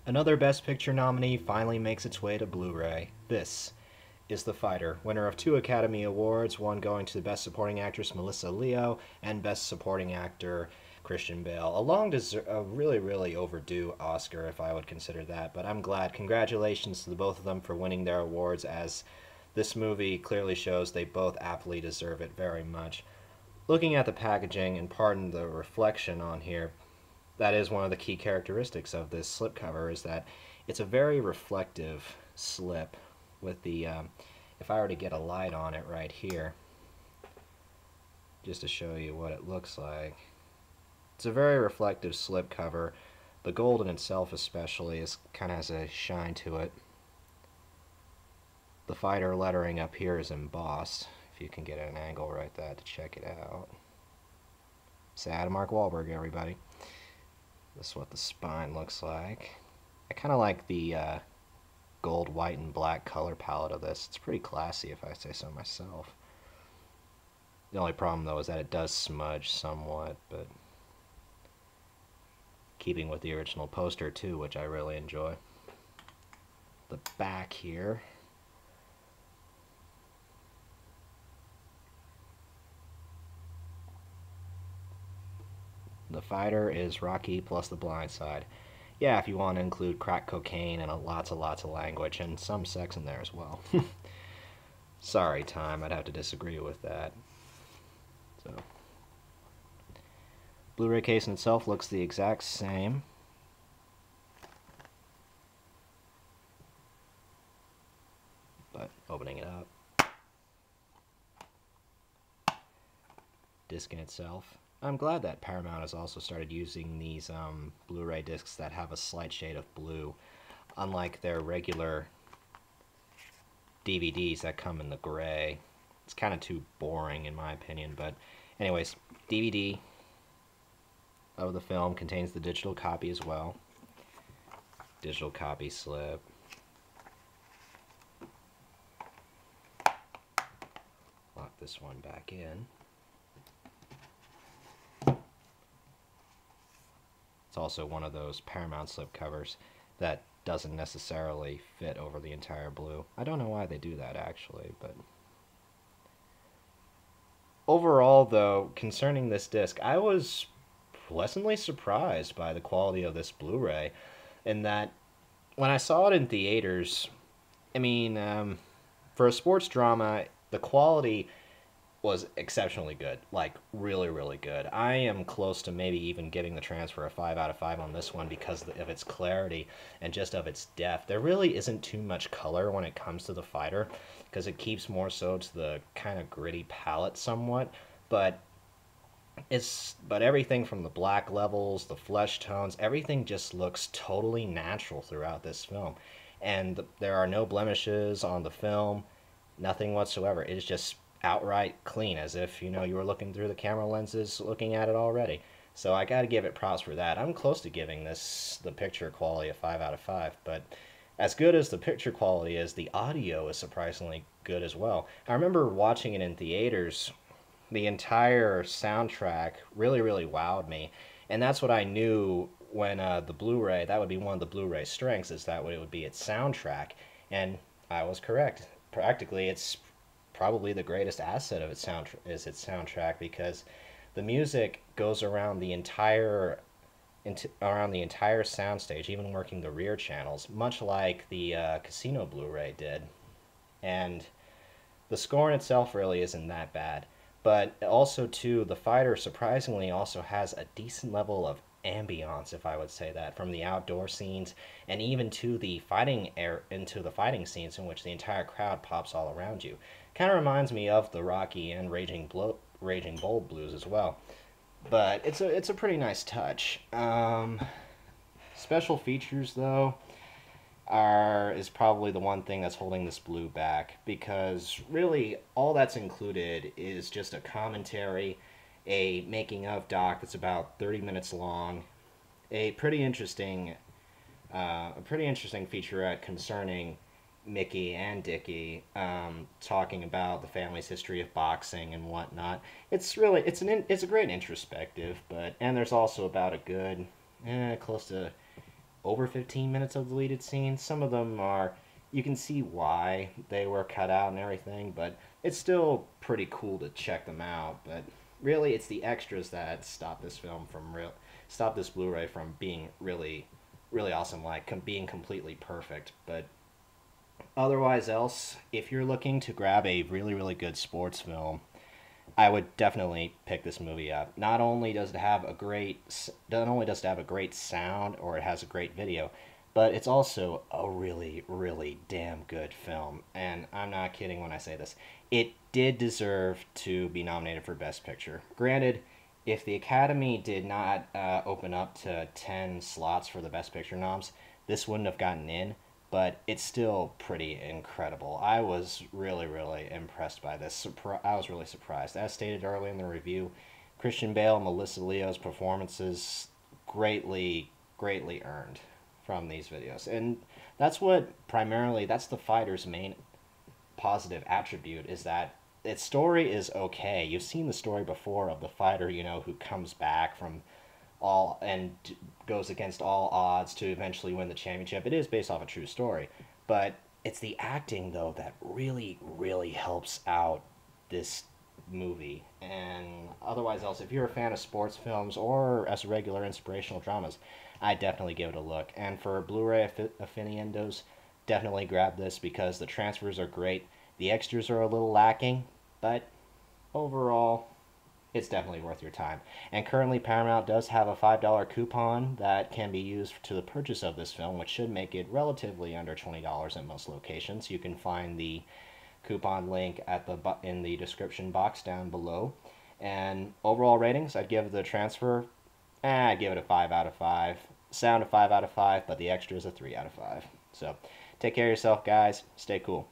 Another Best Picture nominee finally makes its way to Blu-ray. This is The Fighter, winner of 2 Academy Awards, one going to Best Supporting Actress Melissa Leo and Best Supporting Actor Christian Bale. A really, really overdue Oscar, if I would consider that, but I'm glad. Congratulations to the both of them for winning their awards, as this movie clearly shows they both aptly deserve it very much. Looking at the packaging, and pardon the reflection on here, that is one of the key characteristics of this slipcover, is that it's a very reflective slip with the, if I were to get a light on it right here, just to show you what it looks like. It's a very reflective slipcover. The gold in itself especially kind of has a shine to it. The Fighter lettering up here is embossed, if you can get an angle right there to check it out. Sad Mark Wahlberg, everybody. This is what the spine looks like. I kind of like the gold, white, and black color palette of this. It's pretty classy, if I say so myself. The only problem, though, is that it does smudge somewhat, but keeping with the original poster, too, which I really enjoy. The back here. The Fighter is Rocky plus The Blind Side. Yeah, if you want to include crack cocaine and lots of language and some sex in there as well. Sorry, Time, I'd have to disagree with that. So, Blu-ray case in itself looks the exact same. But opening it up. Disc in itself. I'm glad that Paramount has also started using these Blu-ray discs that have a slight shade of blue, unlike their regular DVDs that come in the gray. It's kind of too boring in my opinion, but anyways, DVD of the film contains the digital copy as well. Digital copy slip. Lock this one back in. It's also one of those Paramount slip covers that doesn't necessarily fit over the entire blue. I don't know why they do that, actually, but overall, though, concerning this disc, I was pleasantly surprised by the quality of this Blu-ray, in that when I saw it in theaters, I mean, for a sports drama, the quality was exceptionally good, like really, really good. I am close to maybe even giving the transfer a 5 out of 5 on this one because of its clarity and just of its depth. There really isn't too much color when it comes to the Fighter, because it keeps more so to the kind of gritty palette somewhat, but everything from the black levels, the flesh tones, everything just looks totally natural throughout this film. And there are no blemishes on the film, nothing whatsoever. It is just outright clean, as if, you know, you were looking through the camera lenses looking at it already. So I gotta give it props for that. I'm close to giving this, the picture quality, a 5 out of 5, but as good as the picture quality is, the audio is surprisingly good as well. I remember watching it in theaters. The entire soundtrack really, really wowed me, and that's what I knew when the Blu-ray, that would be one of the Blu-ray strengths, is that it would be its soundtrack, and I was correct. Practically, it's probably the greatest asset of its soundtrack, because the music goes around the entire soundstage, even working the rear channels, much like the Casino Blu-ray did. And the score in itself really isn't that bad, but also too, the Fighter surprisingly also has a decent level of ambiance, if I would say that, from the outdoor scenes and even to the fighting scenes in which the entire crowd pops all around you. Kind of reminds me of the Rocky and Raging Bull blues as well, but it's a pretty nice touch. Special features, though, is probably the one thing that's holding this blue back, because really all that's included is just a commentary, a making of doc that's about 30 minutes long, a pretty interesting featurette concerning Mickey and Dickie, talking about the family's history of boxing and whatnot. It's a great introspective, and there's also about a good close to over 15 minutes of deleted scenes. Some of them are, you can see why they were cut out and everything, but it's still pretty cool to check them out. But really, it's the extras that stop this film from stop this Blu-ray from being really awesome, like being completely perfect. But otherwise, else, if you're looking to grab a really good sports film, I would definitely pick this movie up. Not only does it have a great sound or it has a great video, but it's also a really damn good film. And I'm not kidding when I say this. It did deserve to be nominated for Best Picture. Granted, if the Academy did not open up to 10 slots for the Best Picture noms, this wouldn't have gotten in, but it's still pretty incredible. I was really impressed by this. I was really surprised. As stated earlier in the review, Christian Bale and Melissa Leo's performances greatly earned from these videos. And that's the fighter's main positive attribute, is that its story is okay. You've seen the story before of the fighter, who comes back from all and goes against all odds to eventually win the championship. It is based off a true story, but it's the acting though that really helps out this movie. And otherwise else, if you're a fan of sports films or as regular inspirational dramas, I definitely give it a look. And for Blu-ray aficionados, definitely grab this because the transfers are great. The extras are a little lacking, but overall, it's definitely worth your time. And currently, Paramount does have a $5 coupon that can be used to the purchase of this film, which should make it relatively under $20 at most locations. You can find the coupon link in the description box down below. And overall ratings, I'd give the transfer, I'd give it a 5 out of 5. Sound a 5 out of 5, but the extra is a 3 out of 5. So take care of yourself, guys. Stay cool.